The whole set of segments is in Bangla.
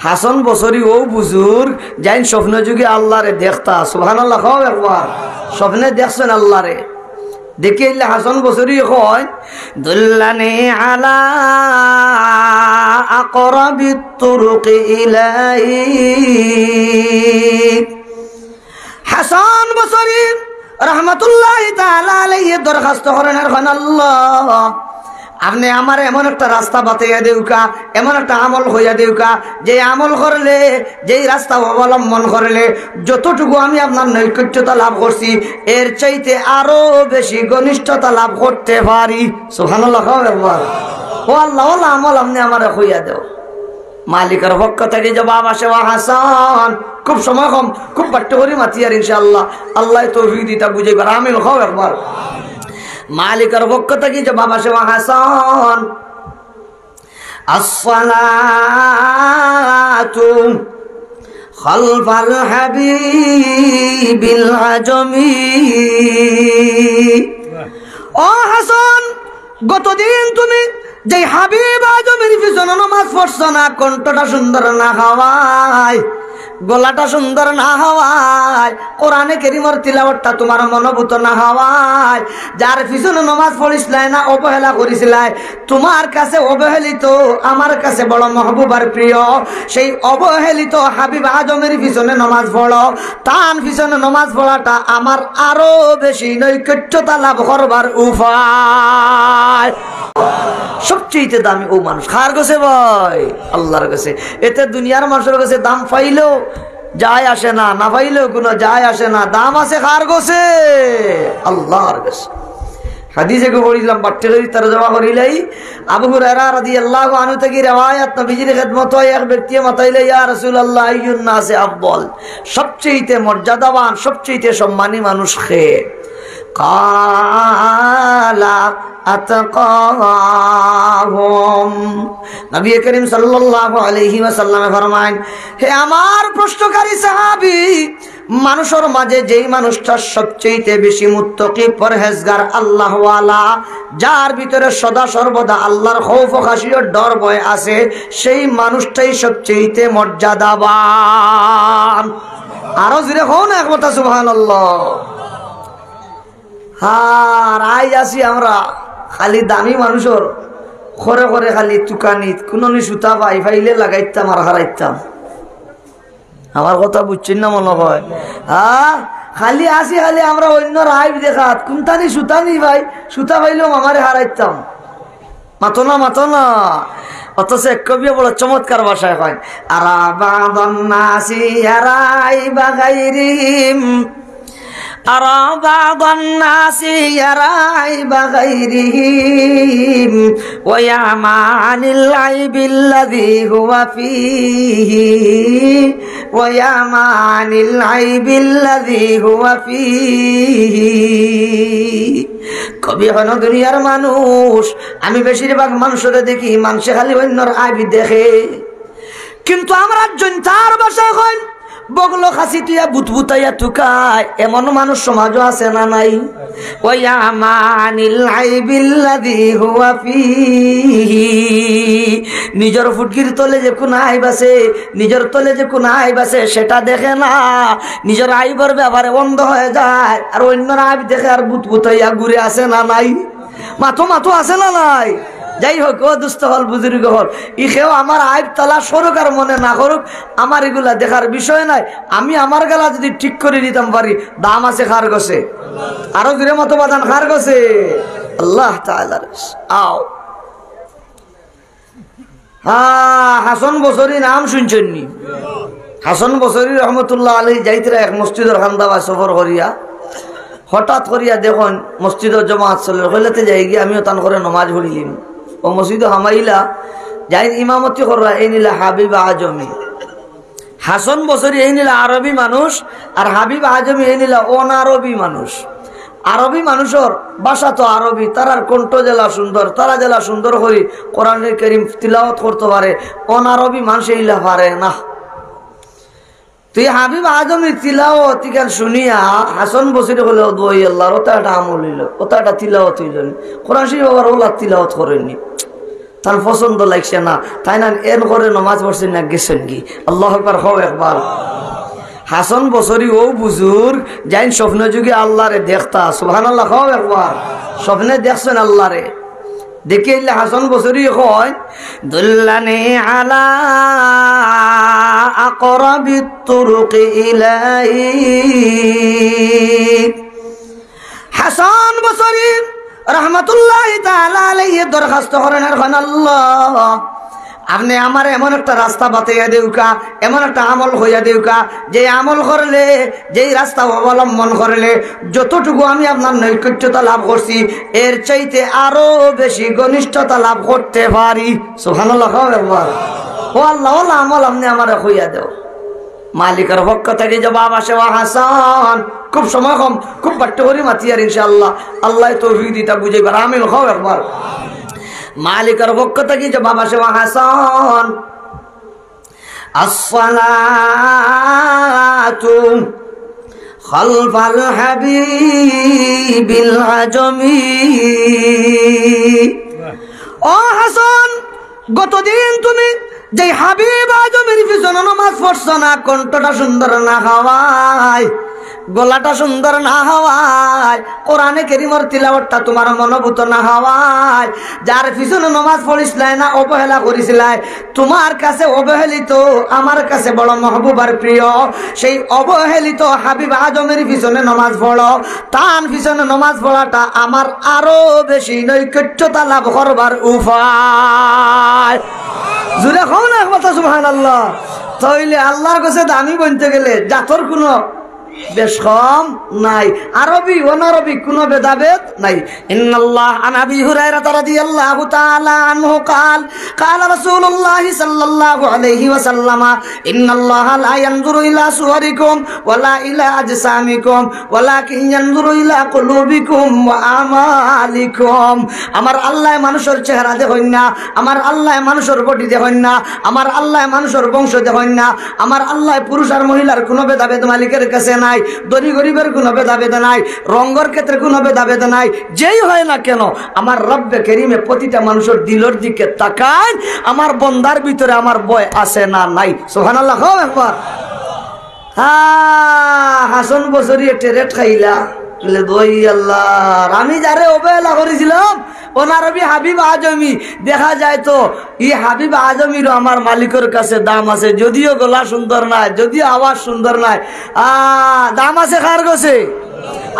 হাসান বসরি ও বুজুর্গ যাইন স্বপ্ন যুগে আল্লাহরে দেখতা সুবহানাল্লাহ খাও একবার স্বপ্নে দেখছেন আল্লাহরে দেখে এলে হাসান বসরি কয় দুল্লানি আলা আকরাবিত তুরুকি ইলাহি হাসান বসরি রাহমাতুল্লাহি তাআলা আলাইহি দরখাস্ত করেন আর আল্লাহ আপনি আমার এমন একটা রাস্তা বাতাইয়া দেউকা এমন একটা আমল হইয়া দেউকা যে আমল করলে যেই রাস্তা অবলম্বন করলে যতটুকু আমি আপনার নৈকট্যতা লাভ করছি এর চাইতে আরো বেশি ঘনিষ্ঠতা লাভ করতে পারি সুবহানাল্লাহ একবার ও আল্লাহ আমল আপনি আমার হইয়া দেও মালিকের পক্ষ থেকে জবাব আসে ওয়া হাসান খুব সময় কম খুব বাট্ট করি মাতিয়ার ইনশাআল্লাহ আল্লাহ তৌফিক দিতা বুঝাইবার আমিন খাও একবার মালিকের পক্ষ থেকে জবাব আসে ওয়া হাসান আসসালাতু খালফাল হাবিবিল আজমি ও হাসান গতদিন তুমি যে হাবিব আজমের পিছনে নামাজ পড়ছো না কণ্ঠটা সুন্দর না হওয়ায় গলাটা সুন্দর না হওয়ায় কোরআনে কারীমের তিলাওয়াতটা তোমার মনোভূত না হওয়ায় যার পিছনে নামাজ পড়িসলাই না অবহেলা করিসলাই তোমার কাছে অবহেলিত আমার কাছে বড় মাহবুব আর প্রিয় সেই অবহেলিত হাবিব আজমের পিছনে নামাজ পড়ো তার পিছনে নামাজ পড়াটা আমার আরো বেশি নৈকট্যতা লাভ করবার উপায় সবচেয়ে দামি ও মানুষ কার কাছে ভাই আল্লাহর কাছে এতে দুনিয়ার মানুষের কাছে দাম পাইলেও যায় আসে না না পাইলেও কোনো যায় আসে না দাম আছে কার কাছে আল্লাহর কাছে হাদিসে কো বলিলাম বাট্টেরি তরজমা করিলাই আবু হুরায়রা রাদিয়াল্লাহু আনহু থেকে riwayat নবীজির খিদমত হয় এক ব্যক্তি মাতাইলে ইয়া রাসূলুল্লাহ আইয়ুন নাসে আফদল সবচেয়ে মর্যাদাবান সবচেয়ে সম্মানী মানুষ কে কালা আতকাহুম নবী করিম সাল্লাল্লাহু আলাইহি ওয়াসাল্লাম ফরমায় হে আমার প্রশ্নকারী সাহাবী মানুষের মাঝে যেই মানুষটা সবচেয়ে বেশি মুত্তাকি পরহেজগার আল্লাহ ওয়ালা যার ভিতরে সদা সর্বদা আল্লাহর খৌফ ও খাশিয়ত ডর ভয় আছে সেই মানুষটাই সবচেয়ে মর্যাদাবান আরো জোরে হও না একবার সুবহানাল্লাহ আর আইজ আসি আমরা খালি দামি মানুষের ঘরে ঘরে খালি তুকানিত কোন সুতা পাই ফাইলে লাগাইতাম আর হারাইতাম আমার কথা বুঝছেন না মনে হয় হ্যাঁ খালি আসি খালি আমরা অন্য রাইব দেখাত কোনটানি সুতা নি ভাই সুতা পাইলেও আমারে হারাইতাম মাতো না অথচ এক কবি বড় চমৎকার ভাষায় হয় আরাবাদান্নাসি ইয়ারাইবা গায়রিহিম أرى بعض الناس يرعيب غيرهم ويعمى عن العيب الذي هو فيه ويعمى عن العيب الذي هو فيه কবি হন দুনিয়ার মানুষ আমি বেশিরভাগ মানুষের দেখি মানুষে খালি অন্যর আইবি দেখে কিন্তু আমরা জনতার ভাষায় হয় বগলো খাসি তুইয়া বুতবুতাইয়া তুকায় এমন মানুষ সমাজও আছে না নাই ওয়ামানিল আইবিল্লাযী হুয়া ফীহি নিজের ফুটকির তলে যে কোন আইব আছে নিজের তলে যে কোন আইব আছে সেটা দেখে না নিজের আইবের ব্যাপারে বন্ধ হয়ে যায় আর অন্যরা আইব দেখে আর বুতবুতাইয়া ঘুরে আসে না নাই মাথো আছে না নাই যাই হোক ও দুস্থ হল বুজুর্গ হল ইখেও আমার আইব তালা সরুক আর মনে না করুক আমার এগুলা দেখার বিষয় নাই আমি আমার গলা যদি ঠিক করে দিতাম পারি দাম আছে কার কাছে আরো দূরে মতো বাদান কার কাছে আল্লাহ তাআলার আও হাসান বসরি নাম শুনছেন নি হাসান বসরি রহমতুল্লাহ আলাইহি যাইতরা এক মসজিদের খান্দাবা সফর করিয়া হঠাৎ করিয়া দেখুন মসজিদের জমাত চলে হইলেতে যাই গিয়ে আমিও তান করে নমাজ পড়িলিম ও মসজিদ হামাইলা যাই ইমামতি করা এই নিলা হাবিব আজমি হাসান বসরি এই নিলা আরবি মানুষ আর হাবিব আজমি এই নিলা অনারবি মানুষ আরবি মানুষের ভাষা তো আরবি তারার কণ্ঠ জেলা সুন্দর তারা জেলা সুন্দর করি কোরআনুল কারীম তিলাওয়াত করতে পারে অনারবি মানুষ এইলা পারে না তুই হাবিব আজমি তিলাওয়াত ইকান শুনিয়া হাসান বসরি হলে দোয়াই আল্লাহর ওটা একটা আমল হইল ওটা একটা তিলাওয়াত হইল কোরআন শরীফ আবার ওলা তিলাওয়াত করেননি তার পছন্দ লাগছে না, তাই না এন করে নমাজ পড়ছেন না গেছেন কি? আল্লাহু আকবার হও একবার। হাসান বসরি ও বুজুর্গ যাইন স্বপ্ন যুগে আল্লাহরে দেখতা, সুবহানাল্লাহ হও একবার। স্বপ্নে দেখছেন আল্লাহরে, দেখে এলে হাসান বসরি কয় দুল্লানি আলা আকরাবিত তুরুকি ইলাইক। হাসান বসরি রহমতুল্লাহি তাআলা আলাইহি দরখাস্ত করেন, আর আল্লাহ আপনি আমার এমন একটা রাস্তা বাতাইয়া দেউকা, এমন একটা আমল হইয়া দেউকা, যে আমল করলে, যেই রাস্তা অবলম্বন করলে যতটুকু আমি আপনার নৈকট্যতা লাভ করছি এর চাইতে আরো বেশি ঘনিষ্ঠতা লাভ করতে পারি। সুবহানাল্লাহ একবার। ও আল্লাহ ওলা আমল আপনি আমার হইয়া দেও। মালিকের পক্ষ থেকে জবাব আসে, ও হাসান খুব সময় কম, খুব বাট্ট করি মাতি আর ইনশাআল্লাহ আল্লাহ তৌফিক দিতা বুঝাইবার। আমিন খাও একবার। মালিকের পক্ষ থেকে জবাব আসে, ও হাসান আসসালাতু খালফাল হাবিবিল আজমি। ও হাসান গতদিন তুমি যে হাবিব আজমের পিছনে নামাজ পড়ছো না, কণ্ঠটা সুন্দর না হওয়ায়, গলাটা সুন্দর না হওয়ায়, কোরআনে কারীমের তিলাওয়াতটা তোমার মনোভূত না হওয়ায়, যার পিছনে নামাজ পড়িসলাই না, অবহেলা করিসলাই, তোমার কাছে অবহেলিত, আমার কাছে বড় মাহবুব আর প্রিয়, সেই অবহেলিত হাবিব আজমের পিছনে নামাজ পড়ো। তার পিছনে নামাজ পড়াটা আমার আরো বেশি নৈকট্যতা লাভ করবার উপায়। জুড়ে খাও না একমাত্র সুবহানাল্লাহ। তাইলে আল্লাহর কাছে দামি বনতে গেলে জাতর কোনো বেশ কম নাই, আরবি অনারবি কোনো ভেদাভেদ নাই। ইন্নাল্লাহ আন আবি হুরায়রা রাদিয়াল্লাহু তাআলা আনহু قال قال رسول الله صلى الله عليه وسلم ان الله لا ينظر الى صوركم ولا الى اجسامكم ولكن ينظر الى قلوبكم واعمالكم। আমার আল্লাহ মানুষের চেহারা দেখেন না, আমার আল্লাহ মানুষের বডি দেখেন না, আমার আল্লাহ মানুষের বংশ দেখেন না, আমার আল্লাহ পুরুষ আর মহিলার কোনো ভেদাভেদ মালিকের কাছে নাই, ধনী গরিবের কোনো ভেদাভেদ নাই, রঙের ক্ষেত্রে কোনো ভেদাভেদ নাই। যেই হয় না কেন আমার রব্বে কারীমে প্রতিটা মানুষের দিলের দিকে তাকায়, আমার বন্দার ভিতরে আমার ভয় আছে না নাই। সুবহানাল্লাহ হও একবার। হাসান বসরি একটা রেট খাইলা বলে দই আল্লাহ, আমি যারে অবহেলা করেছিলাম ওনারবি হাবিব আজমি, দেখা যায় তো এই হাবিব আজমিরও আমার মালিকের কাছে দাম আছে, যদিও গলা সুন্দর নাই, যদিও আওয়াজ সুন্দর নাই, দাম আছে কার কাছে?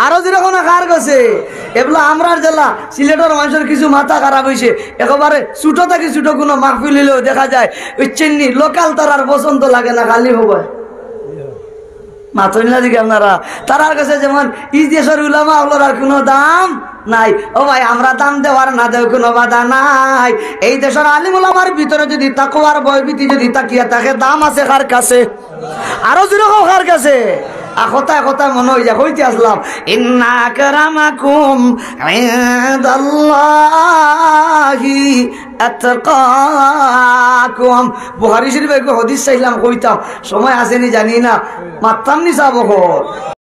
আরো যেরকম কার কাছে? এগুলো আমরার জেলা সিলেটের মানুষের কিছু মাথা খারাপ হয়েছে, একেবারে ছোটো থাকি ছোটো কোনো মাহফিল হলেও দেখা যায় ওই চেন্নি লোকাল তার আর পছন্দ লাগে না, খালি হবো মাথা দিকে আপনারা তারার কাছে যেমন এই দেশের উলামা ওগুলোর আর কোনো দাম নাই। ও ভাই আমরা দাম দেওয়ার না দেও কোনো বাধা নাই। এই দেশের আলিম উলামার ভিতরে যদি তাকওয়ার ভয়ভীতি যদি তাকিয়া থাকে, দাম আছে কার কাছে? আরো যেরকম কার কাছে? কথায় কথায় মনে হয়ে যায় হইতে আসলাম, ইন্না আকরামাকুম ইনদাল্লাহি আতকাকুম। বুখারী শরীফে হাদিস চাইলাম কইতাম, সময় আসেনি জানি না, মারতাম নি সাবক।